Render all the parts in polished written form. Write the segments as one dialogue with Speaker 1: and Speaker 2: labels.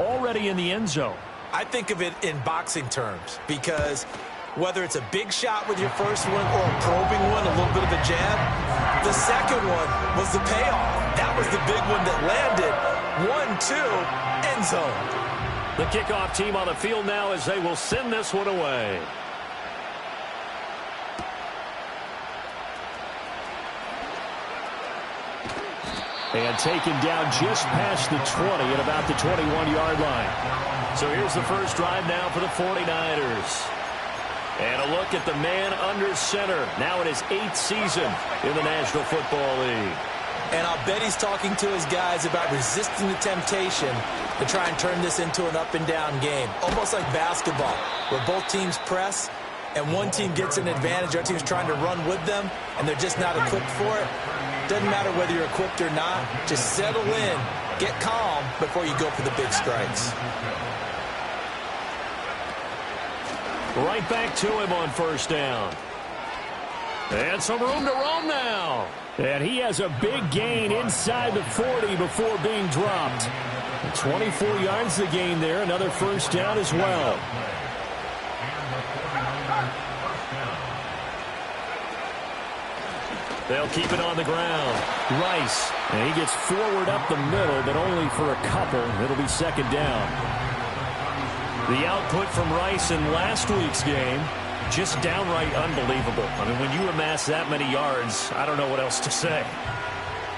Speaker 1: already in the end zone.
Speaker 2: I think of it in boxing terms because whether it's a big shot with your first one or a probing one, a little bit of a jab, the second one was the payoff. That was the big one that landed. 1-2, end zone.
Speaker 1: The kickoff team on the field now as they will send this one away. And taken down just past the 20 at about the 21-yard line. So here's the first drive now for the 49ers. And a look at the man under center. Now in his 8th season in the National Football League.
Speaker 2: And I'll bet he's talking to his guys about resisting the temptation to try and turn this into an up-and-down game. Almost like basketball, where both teams press, and one team gets an advantage, the other team's trying to run with them, and they're just not equipped for it. Doesn't matter whether you're equipped or not. Just settle in, get calm before you go for the big strikes.
Speaker 1: Right back to him on first down. And some room to roam now. And he has a big gain inside the 40 before being dropped. 24 yards the gain there. Another first down as well. They'll keep it on the ground. Rice. And he gets forward up the middle, but only for a couple. It'll be second down. The output from Rice in last week's game, just downright unbelievable. I mean, when you amass that many yards, I don't know what else to say.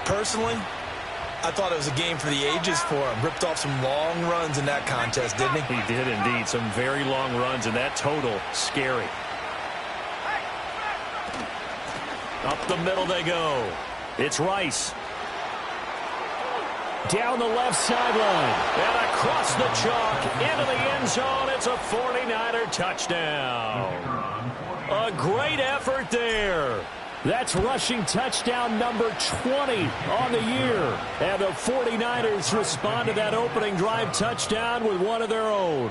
Speaker 2: Personally, I thought it was a game for the ages for him. Ripped off some long runs in that contest, didn't he?
Speaker 1: He did indeed. Some very long runs, and that total, scary. Up the middle they go. It's Rice. Down the left sideline. And across the chalk into the end zone. It's a 49er touchdown. A great effort there. That's rushing touchdown number 20 on the year. And the 49ers respond to that opening drive touchdown with one of their own.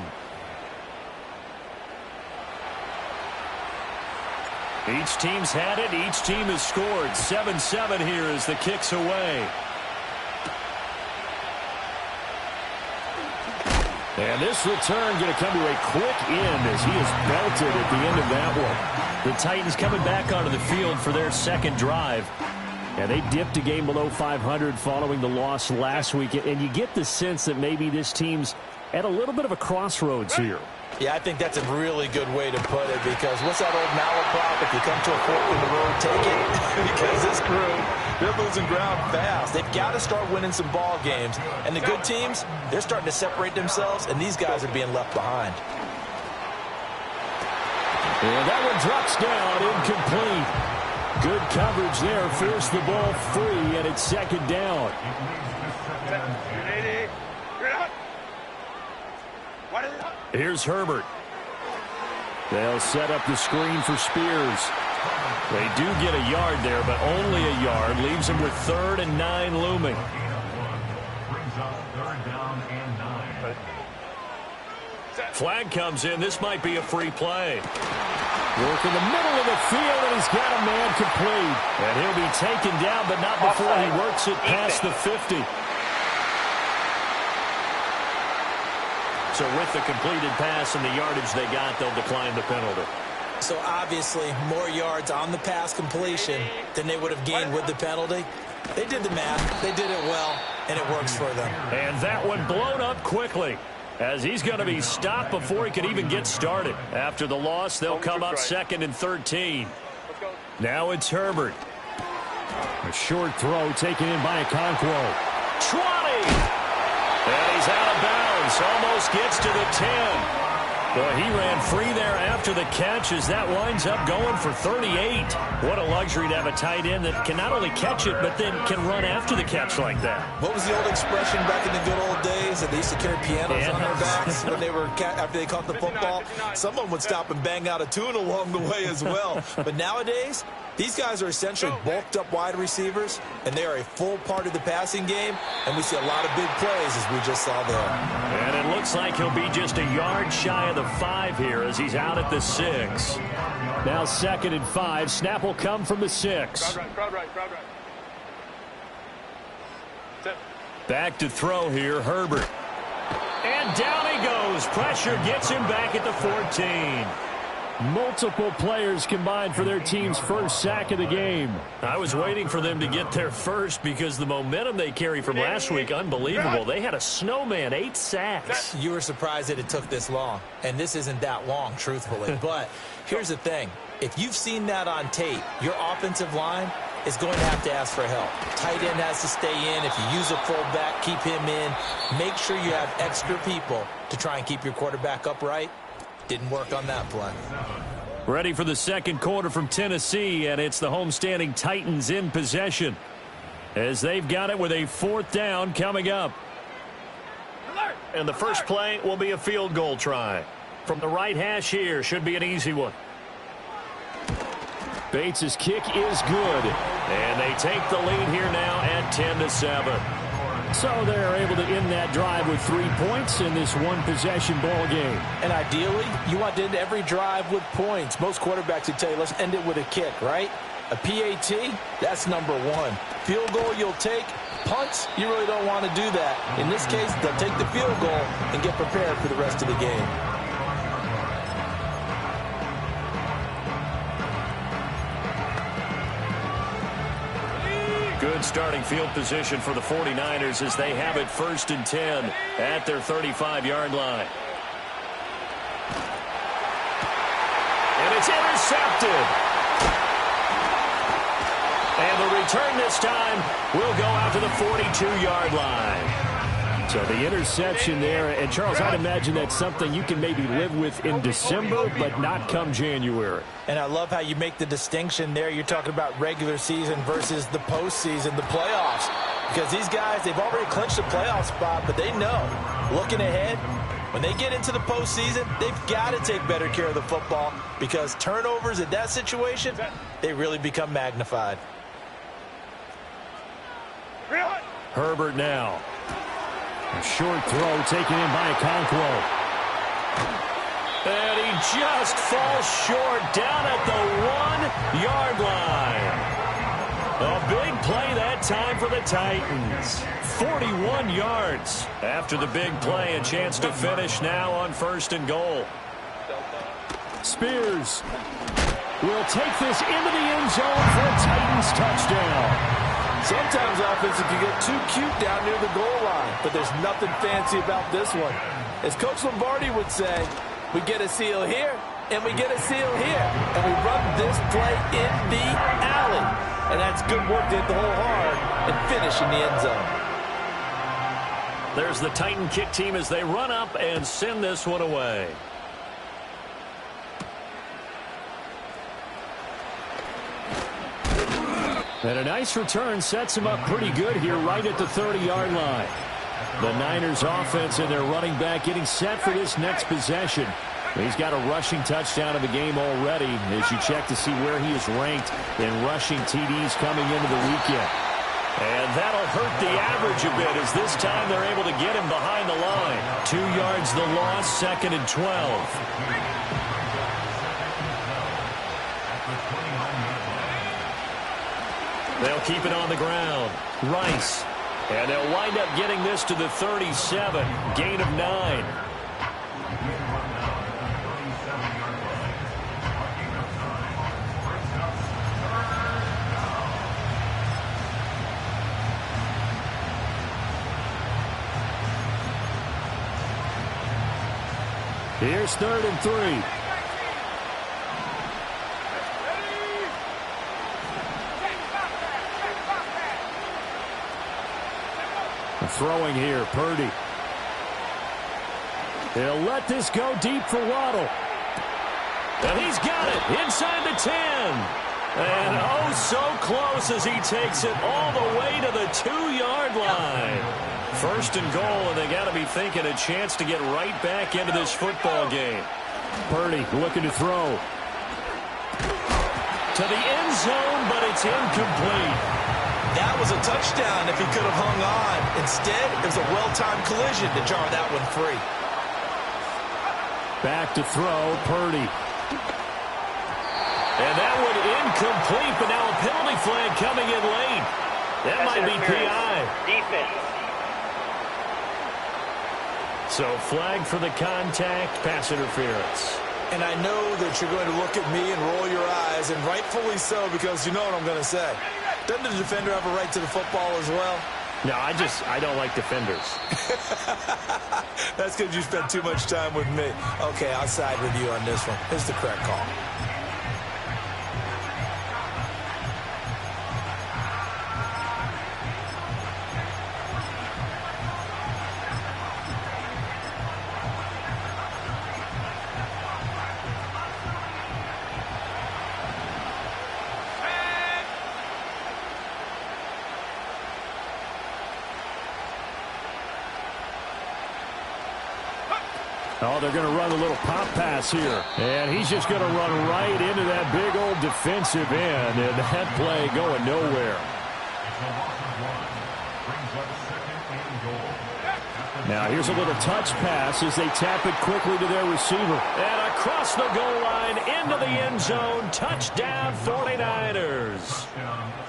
Speaker 1: Each team's had it. Each team has scored. 7-7 here as the kick's away. And this return going to come to a quick end as he is belted at the end of that one. The Titans coming back onto the field for their second drive. And they dipped a game below 500 following the loss last week. And you get the sense that maybe this team's at a little bit of a crossroads here.
Speaker 2: Yeah, I think that's a really good way to put it because what's that old malaprop? If you come to a fork in the road, take it. Because this crew, they're losing ground fast. They've got to start winning some ball games. And the good teams, they're starting to separate themselves, and these guys are being left behind.
Speaker 1: And that one drops down, incomplete. Good coverage there, forced the ball free, and it's second down. Here's Herbert. They'll set up the screen for Spears. They do get a yard there, but only a yard. Leaves them with 3rd and 9 looming. Flag comes in. This might be a free play. Work in the middle of the field, and he's got a man complete. And he'll be taken down, but not before he works it past the 50. So with the completed pass and the yardage they got, they'll decline the penalty.
Speaker 2: So obviously more yards on the pass completion than they would have gained with the penalty. They did the math. They did it well, and it works for them.
Speaker 1: And that one blown up quickly as he's going to be stopped before he could even get started. After the loss, they'll come up 2nd and 13. Now it's Herbert. A short throw taken in by Okonkwo. 20! And he's out of bounds. Almost gets to the 10. Boy, he ran free there after the catch as that winds up going for 38. What a luxury to have a tight end that can not only catch it, but then can run after the catch like that.
Speaker 2: What was the old expression back in the good old days that they used to carry pianos on their backs when they were after they caught the football? Someone would stop and bang out a tune along the way as well. But nowadays, these guys are essentially bulked up wide receivers, and they are a full part of the passing game, and we see a lot of big plays as we just saw there.
Speaker 1: And it looks like he'll be just a yard shy of the 5 here as he's out at the 6. Now 2nd and 5. Snap will come from the 6.
Speaker 3: Crowd right.
Speaker 1: Back to throw here, Herbert. And down he goes. Pressure gets him back at the 14.
Speaker 3: Multiple players combined for their team's first sack of the game.
Speaker 1: I was waiting for them to get there first because the momentum they carry from last week, unbelievable. They had a snowman, 8 sacks.
Speaker 2: You were surprised that it took this long, and this isn't that long, truthfully. But here's the thing. If you've seen that on tape, your offensive line is going to have to ask for help. Tight end has to stay in. If you use a fullback, keep him in. Make sure you have extra people to try and keep your quarterback upright. Didn't work on that play.
Speaker 1: Ready for the second quarter from Tennessee, and it's the homestanding Titans in possession as they've got it with a 4th down coming up. And the first play will be a field goal try. From the right hash here, should be an easy one.
Speaker 3: Bates' kick is good.
Speaker 1: And they take the lead here now at 10-7.
Speaker 3: So they're able to end that drive with 3 points in this one-possession ball game.
Speaker 2: And ideally, you want to end every drive with points. Most quarterbacks would tell you, let's end it with a kick, right? A PAT, that's number 1. Field goal you'll take. Punts, you really don't want to do that. In this case, they'll take the field goal and get prepared for the rest of the game.
Speaker 1: Good starting field position for the 49ers as they have it 1st and 10 at their 35-yard line. And it's intercepted. And the return this time will go out to the 42-yard line.
Speaker 3: So the interception there, and Charles, I'd imagine that's something you can maybe live with in December, but not come January.
Speaker 2: And I love how you make the distinction there. You're talking about regular season versus the postseason, the playoffs. Because these guys, they've already clinched a playoff spot, but they know, looking ahead, when they get into the postseason, they've got to take better care of the football because turnovers in that situation, they really become magnified.
Speaker 1: Herbert now.
Speaker 3: A short throw taken in by Okonkwo.
Speaker 1: And he just falls short down at the 1-yard line. A big play that time for the Titans. 41 yards after the big play. A chance to finish now on 1st and goal.
Speaker 3: Spears will take this into the end zone for a Titans touchdown.
Speaker 2: Sometimes offenses can get too cute down near the goal line, but there's nothing fancy about this one. As Coach Lombardi would say, we get a seal here, and we get a seal here, and we run this play in the alley. And that's good work to hit the hole hard and finish in the end zone.
Speaker 1: There's the Titan kick team as they run up and send this one away.
Speaker 3: And a nice return sets him up pretty good here right at the 30-yard line. The Niners offense and their running back getting set for this next possession. He's got a rushing touchdown of the game already as you check to see where he is ranked in rushing TDs coming into the weekend.
Speaker 1: And that'll hurt the average a bit as this time they're able to get him behind the line. 2 yards the loss, 2nd and 12. They'll keep it on the ground. Rice. And they'll wind up getting this to the 37. Gain of 9.
Speaker 3: Here's 3rd and 3. Throwing here, Purdy. He'll let this go deep for Waddle.
Speaker 1: And he's got it inside the 10. And oh, so close as he takes it all the way to the 2-yard line. 1st and goal, and they got to be thinking a chance to get right back into this football game.
Speaker 3: Purdy looking to throw.
Speaker 1: To the end zone, but it's incomplete.
Speaker 2: That was a touchdown if he could have hung on. Instead, it was a well-timed collision to jar that one free.
Speaker 3: Back to throw, Purdy.
Speaker 1: And that one incomplete, but now a penalty flag coming in late. That might be PI.
Speaker 4: Defense.
Speaker 1: So flag for the contact, pass interference.
Speaker 2: And I know that you're going to look at me and roll your eyes, and rightfully so, because you know what I'm going to say. Doesn't the defender have a right to the football as well?
Speaker 1: No, I don't like defenders.
Speaker 2: That's because you spent too much time with me. Okay, I'll side with you on this one. It's the correct call.
Speaker 3: Oh, they're going to run a little pop pass here. And he's just going to run right into that big old defensive end. And that play going nowhere. Now here's a little touch pass as they tap it quickly to their receiver.
Speaker 1: And across the goal line into the end zone. Touchdown 49ers.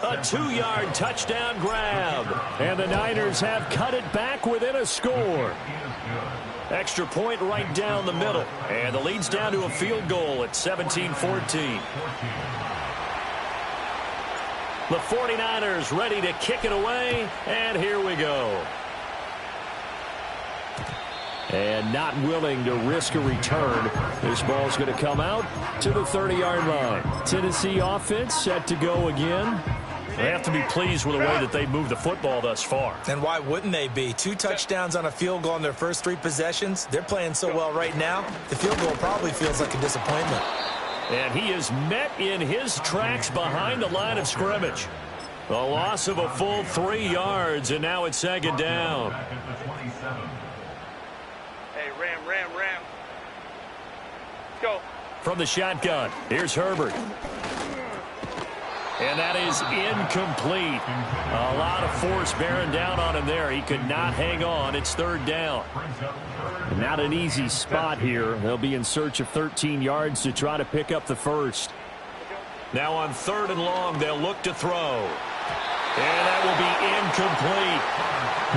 Speaker 1: A 2-yard touchdown grab.
Speaker 3: And the Niners have cut it back within a score.
Speaker 1: Extra point right down the middle. And the lead's down to a field goal at 17-14. The 49ers ready to kick it away. And here we go.
Speaker 3: And not willing to risk a return. This ball's going to come out to the 30-yard line. Tennessee offense set to go again.
Speaker 1: They have to be pleased with the way that they moved the football thus far.
Speaker 2: And why wouldn't they be? 2 touchdowns on a field goal in their first 3 possessions. They're playing so well right now, the field goal probably feels like a disappointment.
Speaker 1: And he is met in his tracks behind the line of scrimmage. A loss of a full 3 yards, and now it's second down.
Speaker 4: Hey, Ram. Go.
Speaker 1: From the shotgun, here's Herbert. And that is incomplete. A lot of force bearing down on him there. He could not hang on. It's third down.
Speaker 3: Not an easy spot here. They'll be in search of 13 yards to try to pick up the first.
Speaker 1: Now on 3rd and long, they'll look to throw. And that will be incomplete.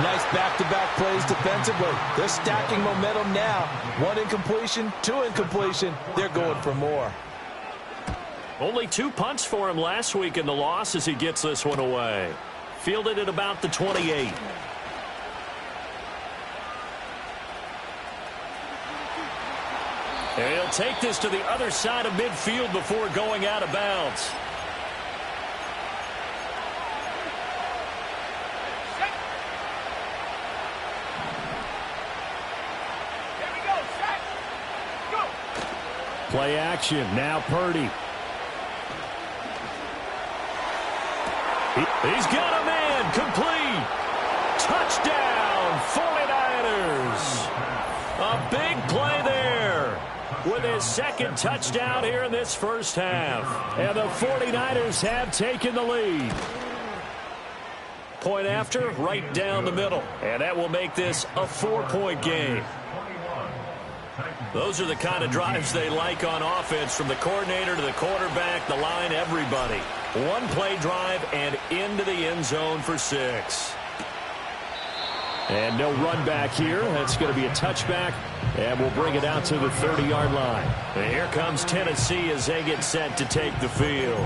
Speaker 2: Nice back-to-back plays defensively. They're stacking momentum now. 1 incompletion, 2 incompletion. They're going for more.
Speaker 1: Only 2 punts for him last week in the loss as he gets this one away. Fielded at about the 28. And he'll take this to the other side of midfield before going out of bounds.
Speaker 3: Play action. Now Purdy.
Speaker 1: He's got a man. Complete. Touchdown, 49ers. A big play there with his 2nd touchdown here in this first half.
Speaker 3: And the 49ers have taken the lead.
Speaker 1: Point after, right down the middle. And that will make this a 4-point game. Those are the kind of drives they like on offense, from the coordinator to the quarterback, the line, everybody. 1-play drive and into the end zone for 6.
Speaker 3: And no run back here. That's going to be a touchback, and we'll bring it out to the 30-yard line.
Speaker 1: And here comes Tennessee as they get set to take the field.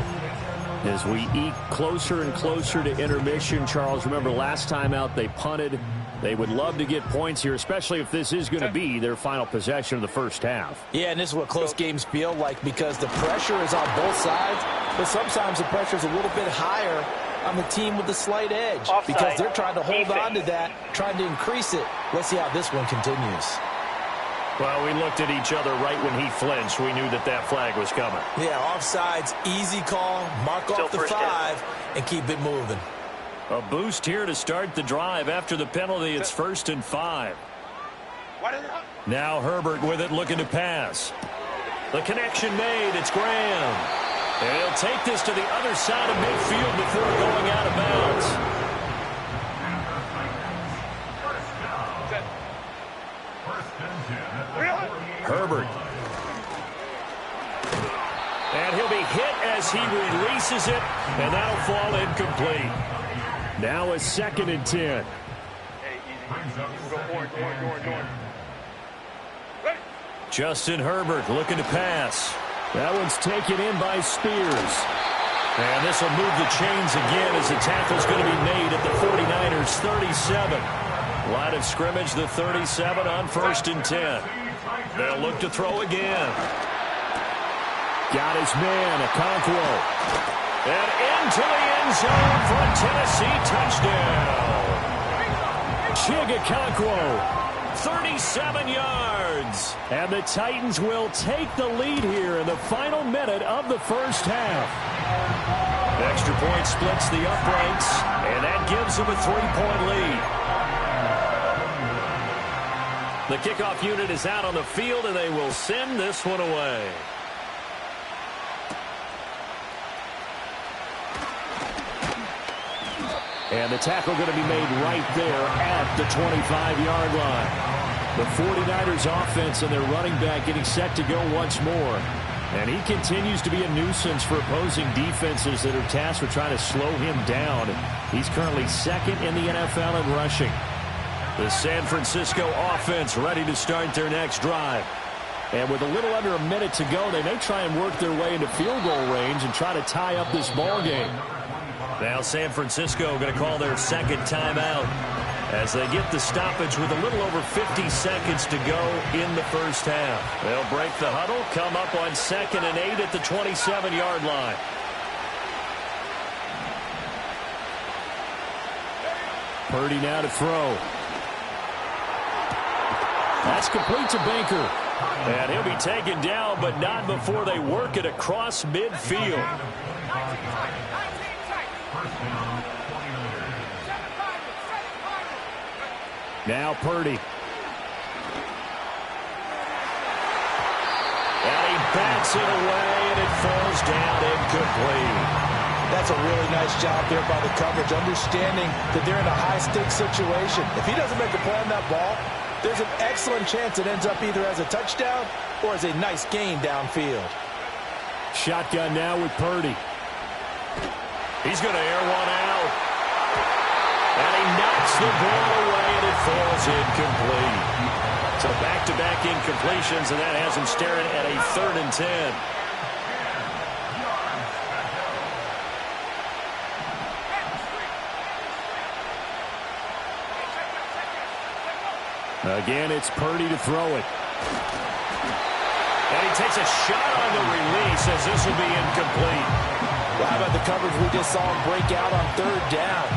Speaker 3: As we eke closer and closer to intermission, Charles, remember last time out they punted. They would love to get points here, especially if this is going to be their final possession of the first half.
Speaker 2: Yeah, and this is what close games feel like, because the pressure is on both sides, but sometimes the pressure is a little bit higher on the team with the slight edge, because they're trying to hold on to that, trying to increase it. Let's see how this one continues.
Speaker 1: Well, we looked at each other right when he flinched. We knew that that flag was coming.
Speaker 2: Yeah, offsides, easy call, mark off the 5, and keep it moving.
Speaker 1: A boost here to start the drive. After the penalty, it's 1st and 5. Now Herbert with it, looking to pass. The connection made. It's Graham. And he'll take this to the other side of midfield before going out of bounds. Herbert. And he'll be hit as he releases it, and that'll fall incomplete.
Speaker 3: Now a 2nd and 10.
Speaker 4: Hey, easy. Go forward.
Speaker 1: Justin Herbert looking to pass.
Speaker 3: That one's taken in by Spears.
Speaker 1: And this will move the chains again as the tackle's going to be made at the 49ers 37. Line of scrimmage, the 37 on 1st and 10. They'll look to throw again.
Speaker 3: Got his man, Okonkwo.
Speaker 1: And into the end zone for a Tennessee touchdown.
Speaker 3: Chig Okonkwo.
Speaker 1: 37 yards.
Speaker 3: And the Titans will take the lead here in the final minute of the first half.
Speaker 1: Extra point splits the uprights, and that gives them a 3-point lead. The kickoff unit is out on the field, and they will send this one away.
Speaker 3: And the tackle going to be made right there at the 25-yard line. The 49ers offense and their running back getting set to go once more. And he continues to be a nuisance for opposing defenses that are tasked with trying to slow him down. He's currently 2nd in the NFL in rushing.
Speaker 1: The San Francisco offense ready to start their next drive.
Speaker 3: And with a little under a minute to go, they may try and work their way into field goal range and try to tie up this ball game.
Speaker 1: Now San Francisco going to call their second timeout as they get the stoppage with a little over 50 seconds to go in the first half. They'll break the huddle, come up on 2nd and 8 at the 27-yard line.
Speaker 3: Purdy now to throw. That's complete to Baker.
Speaker 1: And he'll be taken down, but not before they work it across midfield.
Speaker 3: Now Purdy.
Speaker 1: And he bats it away, and it falls down incomplete.
Speaker 2: That's a really nice job there by the coverage, understanding that they're in a high-stakes situation. If he doesn't make a play on that ball, there's an excellent chance it ends up either as a touchdown or as a nice gain downfield.
Speaker 3: Shotgun now with Purdy.
Speaker 1: He's going to air one out. And he knocks the ball away, and it falls incomplete. So back-to-back incompletions, and that has him staring at a 3rd and 10.
Speaker 3: Again, it's Purdy to throw it.
Speaker 1: And he takes a shot on the release as this will be incomplete.
Speaker 2: Well, how about the coverage we just saw him break out on 3rd down?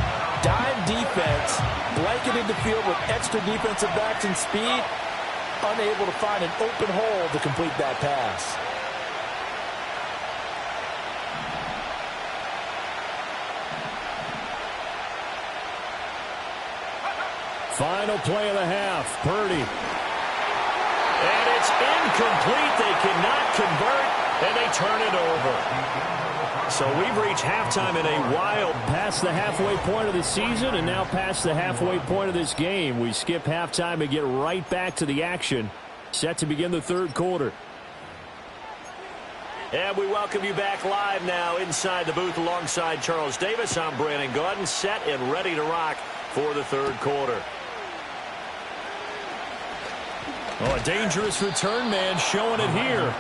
Speaker 2: Dime defense, blanketed the field with extra defensive backs and speed, unable to find an open hole to complete that pass.
Speaker 3: Final play of the half, Purdy.
Speaker 1: And it's incomplete. They cannot convert, and they turn it over. So we've reached halftime in a while.
Speaker 3: Past the halfway point of the season and now past the halfway point of this game. We skip halftime and get right back to the action. Set to begin the 3rd quarter.
Speaker 1: And we welcome you back live now inside the booth alongside Charles Davis. I'm Brandon Gaudin, set and ready to rock for the 3rd quarter.
Speaker 3: Oh, a dangerous return man showing it here.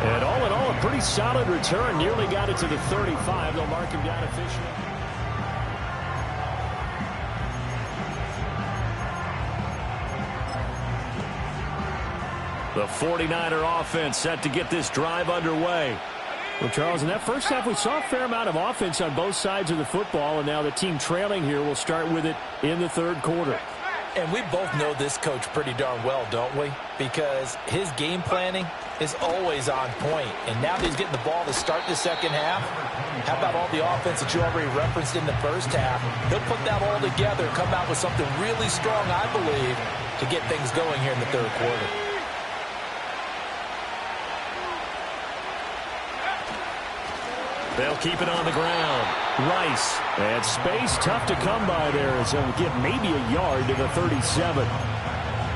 Speaker 3: And all in all, a pretty solid return. Nearly got it to the 35. They'll mark him down officially.
Speaker 1: The 49er offense set to get this drive underway.
Speaker 3: Well, Charles, in that first half, we saw a fair amount of offense on both sides of the football, and now the team trailing here will start with it in the 3rd quarter.
Speaker 2: And we both know this coach pretty darn well, don't we? Because his game planning is always on point. And now that he's getting the ball to start the second half, how about all the offense that you already referenced in the first half? He'll put that all together and come out with something really strong, I believe, to get things going here in the 3rd quarter.
Speaker 1: They'll keep it on the ground. Rice.
Speaker 3: And space tough to come by there as he'll get maybe a yard to the 37.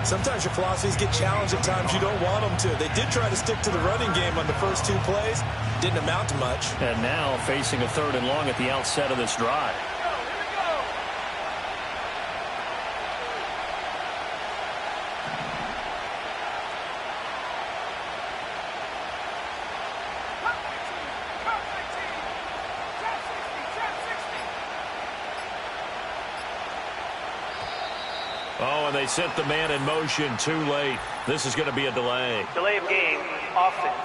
Speaker 2: Sometimes your philosophies get challenged at times you don't want them to. They did try to stick to the running game on the first 2 plays. Didn't amount to much.
Speaker 1: And now facing a 3rd and long at the outset of this drive. they sent the man in motion too late. This is going to be a delay.
Speaker 4: Delay of game, offense.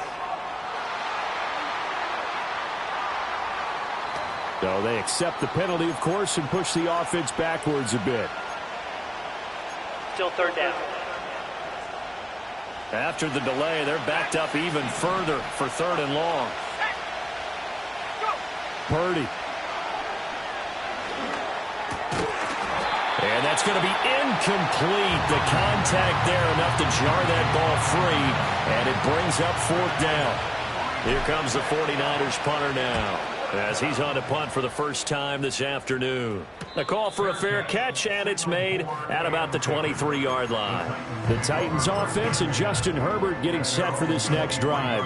Speaker 3: So they accept the penalty, of course, and push the offense backwards a bit.
Speaker 4: Still third down.
Speaker 1: After the delay, they're backed up even further for 3rd and long.
Speaker 3: Purdy.
Speaker 1: And that's going to be incomplete. The contact there enough to jar that ball free, and it brings up 4th down. Here comes the 49ers punter now, as he's on to punt for the first time this afternoon. The call for a fair catch, and it's made at about the 23-yard line.
Speaker 3: The Titans offense and Justin Herbert getting set for this next drive.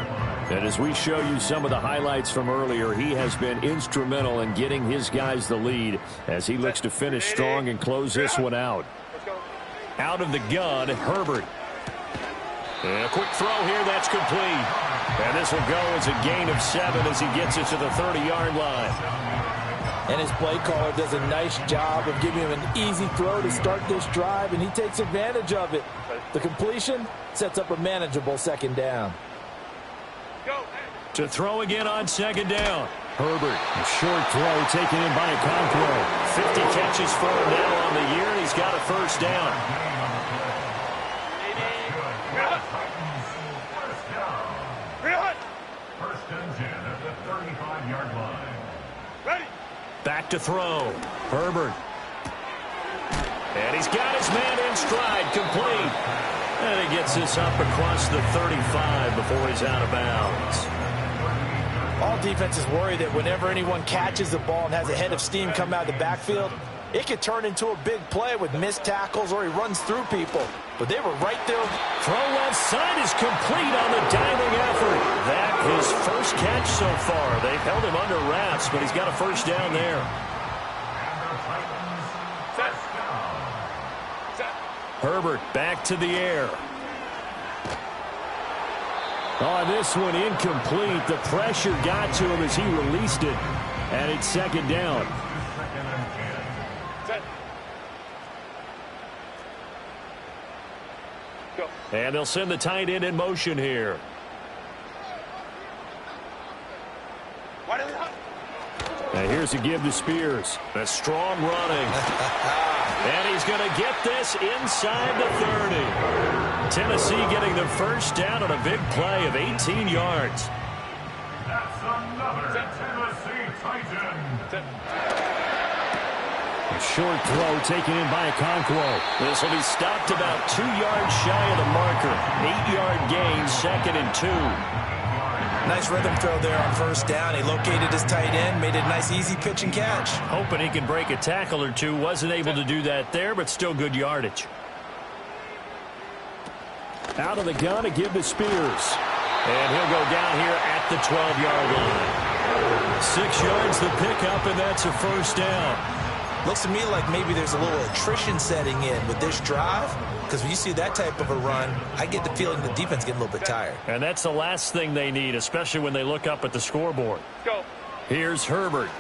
Speaker 3: And as we show you some of the highlights from earlier, he has been instrumental in getting his guys the lead as he looks to finish strong and close this one out.
Speaker 1: Out of the gun, Herbert. And a quick throw here, that's complete. And this will go as a gain of 7 as he gets it to the 30-yard line.
Speaker 2: And his play caller does a nice job of giving him an easy throw to start this drive, and he takes advantage of it. The completion sets up a manageable 2nd down.
Speaker 1: To throw again on 2nd down.
Speaker 3: Herbert, a short throw taken in by Okonkwo.
Speaker 1: 50 catches for him now on the year, and he's got a 1st down.
Speaker 5: First and 10 at the 35-yard line. Ready.
Speaker 1: Back to throw. Herbert. And he's got his man in stride, complete. And he gets this up across the 35 before he's out of bounds.
Speaker 2: All defenses worry that whenever anyone catches the ball and has a head of steam come out of the backfield, it could turn into a big play with missed tackles or he runs through people. But they were right there.
Speaker 1: Throw left side is complete on the diving effort. That his first catch so far. They've held him under wraps, but he's got a 1st down there. Herbert back to the air.
Speaker 3: Oh, this one incomplete. The pressure got to him as he released it. And it's 2nd down.
Speaker 1: And they'll send the tight end in motion here.
Speaker 3: Now here's a give to Spears.
Speaker 1: A strong running. And he's going to get this inside the 30. Tennessee getting the 1st down on a big play of 18 yards.
Speaker 5: That's another Tennessee Titan.
Speaker 3: A short throw taken in by Okonkwo.
Speaker 1: This will be stopped about 2 yards shy of the marker. 8-yard gain, 2nd and 2.
Speaker 2: Nice rhythm throw there on 1st down. He located his tight end, made it a nice easy pitch and catch.
Speaker 1: Hoping he can break a tackle or two. Wasn't able to do that there, but still good yardage.
Speaker 3: Out of the gun to give to Spears.
Speaker 1: And he'll go down here at the 12-yard line. 6 yards the pickup, and that's a 1st down.
Speaker 2: Looks to me like maybe there's a little attrition setting in with this drive, because when you see that type of a run, I get the feeling the defense getting a little bit tired.
Speaker 1: And that's the last thing they need, especially when they look up at the scoreboard.
Speaker 4: Go.
Speaker 1: Here's Herbert.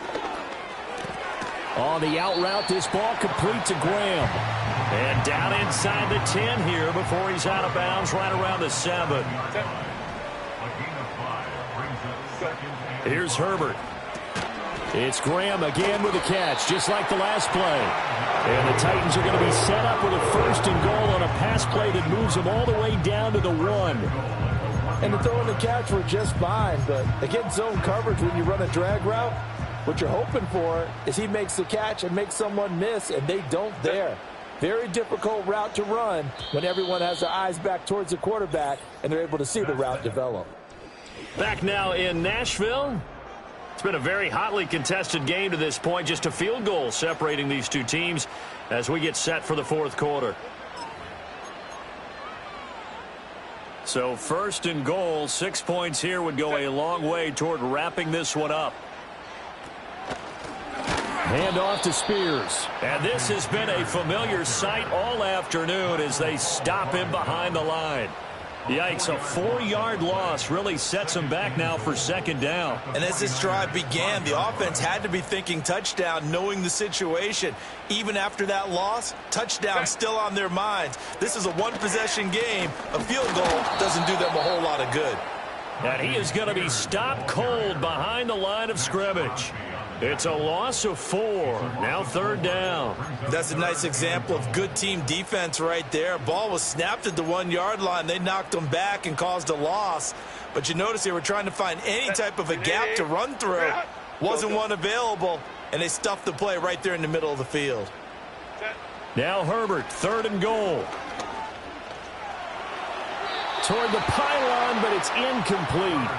Speaker 3: On the out route, this ball complete to Graham.
Speaker 1: And down inside the 10 here before he's out of bounds right around the 7. Here's Herbert.
Speaker 3: It's Graham again with a catch, just like the last play. And the Titans are going to be set up with a 1st and goal on a pass play that moves them all the way down to the 1.
Speaker 2: And the throw and the catch were just fine, but against zone coverage when you run a drag route, what you're hoping for is he makes the catch and makes someone miss, and they don't there. Very difficult route to run when everyone has their eyes back towards the quarterback and they're able to see the route develop.
Speaker 1: Back now in Nashville. It's been a very hotly contested game to this point. Just a field goal separating these two teams as we get set for the 4th quarter. So 1st and goal, 6 points here would go a long way toward wrapping this one up.
Speaker 3: Hand off to Spears.
Speaker 1: And this has been a familiar sight all afternoon as they stop him behind the line. Yikes, a 4-yard loss really sets them back now for second down.
Speaker 2: And as this drive began, the offense had to be thinking touchdown, knowing the situation. Even after that loss, touchdown still on their minds. This is a one-possession game. A field goal doesn't do them a whole lot of good.
Speaker 1: And he is going to be stopped cold behind the line of scrimmage. It's a loss of 4. Now third down.
Speaker 2: That's a nice example of good team defense right there. Ball was snapped at the 1-yard line. They knocked them back and caused a loss. But you notice they were trying to find any type of a gap to run through. Wasn't one available, and they stuffed the play right there in the middle of the field.
Speaker 1: Now Herbert, 3rd and goal. Toward the pylon, but it's incomplete.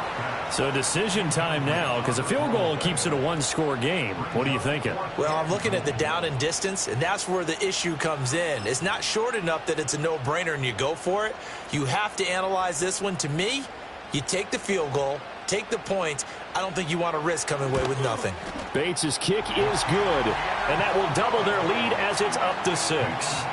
Speaker 1: So decision time now, because a field goal keeps it a 1-score game. What are you thinking?
Speaker 2: Well, I'm looking at the down and distance, and that's where the issue comes in. It's not short enough that it's a no-brainer and you go for it. You have to analyze this one. To me, you take the field goal, take the points. I don't think you want to risk coming away with nothing.
Speaker 1: Bates' kick is good, and that will double their lead as it's up to 6.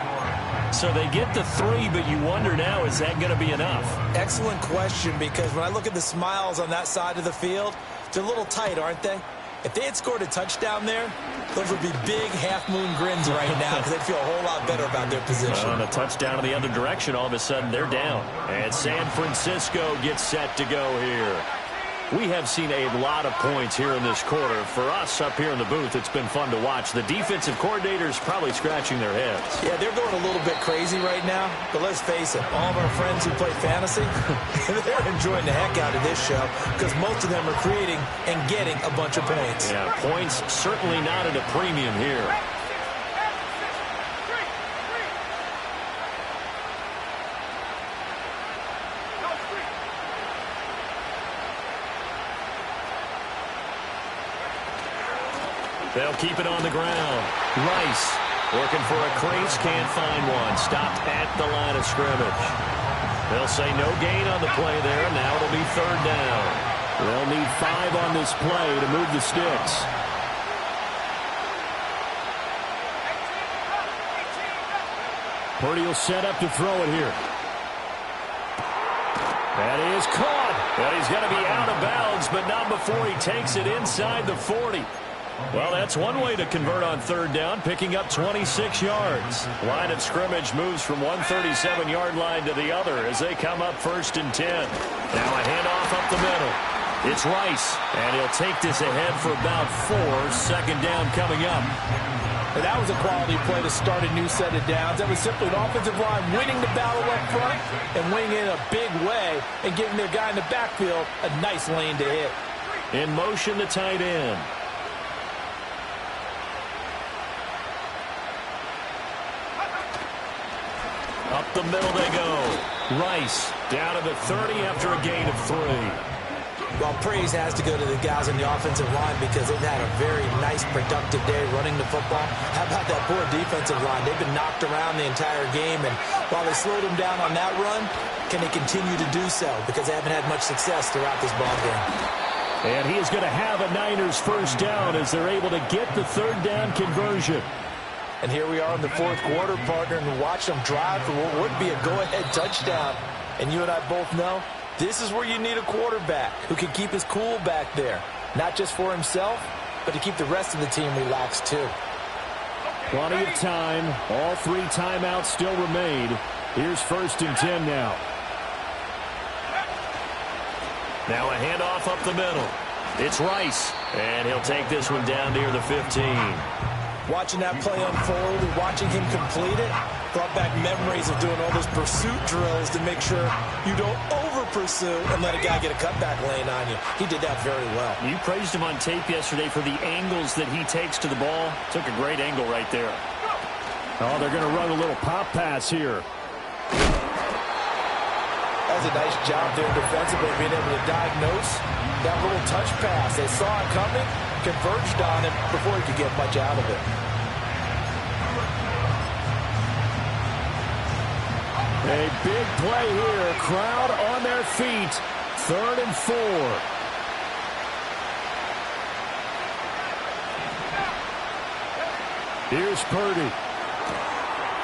Speaker 1: So they get the 3, but you wonder now, is that going to be enough?
Speaker 2: Excellent question, because when I look at the smiles on that side of the field, they're a little tight, aren't they? If they had scored a touchdown there, those would be big half-moon grins right now because they'd feel a whole lot better about their position.
Speaker 1: On a touchdown in the other direction, all of a sudden they're down. And San Francisco gets set to go here. We have seen a lot of points here in this quarter. For us up here in the booth, it's been fun to watch. The defensive coordinators probably scratching their heads.
Speaker 2: Yeah, they're going a little bit crazy right now. But let's face it, all of our friends who play fantasy, they're enjoying the heck out of this show because most of them are creating and getting a bunch of points.
Speaker 1: Yeah, points certainly not at a premium here. They'll keep it on the ground. Rice looking for a crease, can't find one. Stopped at the line of scrimmage. They'll say no gain on the play there. Now it'll be 3rd down.
Speaker 3: They'll need 5 on this play to move the sticks. Purdy will set up to throw it here. That is caught.
Speaker 1: But he's going to be out of bounds, but not before he takes it inside the 40. Well, that's one way to convert on 3rd down, picking up 26 yards. Line of scrimmage moves from 137-yard line to the other as they come up 1st and 10. Now a handoff up the middle. It's Rice, and he'll take this ahead for about 4. 2nd down coming up.
Speaker 2: And that was a quality play to start a new set of downs. That was simply an offensive line winning the battle up front and winning it in a big way and giving their guy in the backfield a nice lane to hit.
Speaker 1: In motion, the tight end. Up the middle they go. Rice down to the 30 after a gain of 3.
Speaker 2: Well, praise has to go to the guys on the offensive line because they've had a very nice, productive day running the football. How about that poor defensive line? They've been knocked around the entire game, and while they slowed them down on that run, can they continue to do so? Because they haven't had much success throughout this ball game.
Speaker 3: And he is going to have a Niners 1st down as they're able to get the 3rd down conversion.
Speaker 2: And here we are in the 4th quarter, partner, and watch them drive for what would be a go-ahead touchdown. And you and I both know this is where you need a quarterback who can keep his cool back there. Not just for himself, but to keep the rest of the team relaxed too.
Speaker 3: Plenty of time. All 3 timeouts still remain. Here's 1st and 10 now.
Speaker 1: Now a handoff up the middle. It's Rice, and he'll take this one down near the 15.
Speaker 2: Watching that play unfold and watching him complete it brought back memories of doing all those pursuit drills to make sure you don't over-pursue and let a guy get a cutback lane on you. He did that very well.
Speaker 1: You praised him on tape yesterday for the angles that he takes to the ball. Took a great angle right there.
Speaker 3: Oh, they're going to run a little pop pass here.
Speaker 2: That's a nice job there defensively, being able to diagnose that little touch pass. They saw it coming, converged on it before he could get much out of it.
Speaker 3: A big play here. Crowd on their feet. 3rd and 4. Here's Purdy.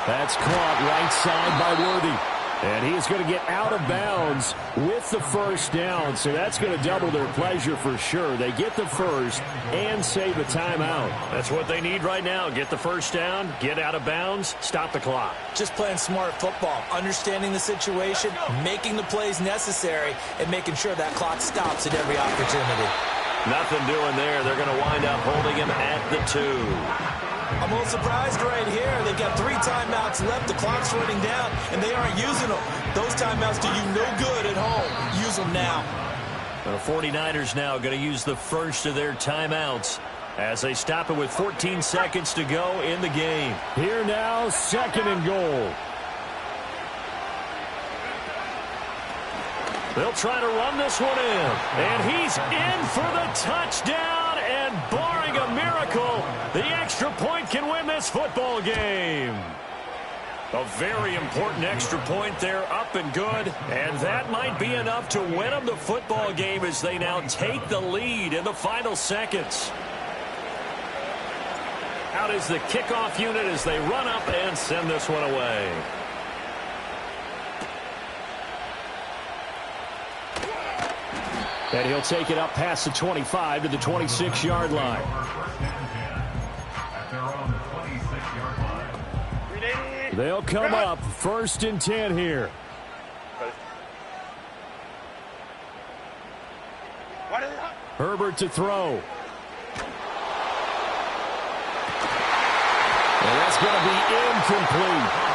Speaker 3: That's caught right side by Worthy. And he's going to get out of bounds with the first down, so that's going to double their pleasure for sure. They get the first and save a timeout.
Speaker 1: That's what they need right now. Get the first down, get out of bounds, stop the clock.
Speaker 2: Just playing smart football, understanding the situation, making the plays necessary, and making sure that clock stops at every opportunity.
Speaker 1: Nothing doing there. They're going to wind up holding him at the 2.
Speaker 2: I'm a little surprised right here. They've got 3 timeouts left. The clock's running down, and they aren't using them. Those timeouts do you no good at home. Use them now.
Speaker 1: The 49ers now going to use the first of their timeouts as they stop it with 14 seconds to go in the game.
Speaker 3: Here now, 2nd and goal.
Speaker 1: They'll try to run this one in. And he's in for the touchdown. And barring a miracle, the extra point can win this football game. A very important extra point there, up and good. And that might be enough to win them the football game as they now take the lead in the final seconds. Out is the kickoff unit as they run up and send this one away.
Speaker 3: And he'll take it up past the 25 to the 26-yard line. They'll come up 1st and 10 here. Herbert to throw. And that's going to be incomplete.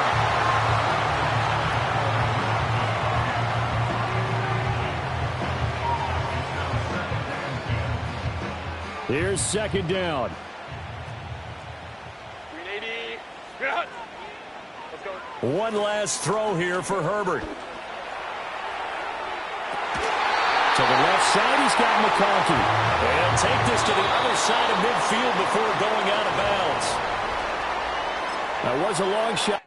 Speaker 3: Here's 2nd down.
Speaker 4: 380. Let's go.
Speaker 1: One last throw here for Herbert.
Speaker 3: To the left side, he's got McConkey.
Speaker 1: And take this to the other side of midfield before going out of bounds.
Speaker 3: That was a long shot.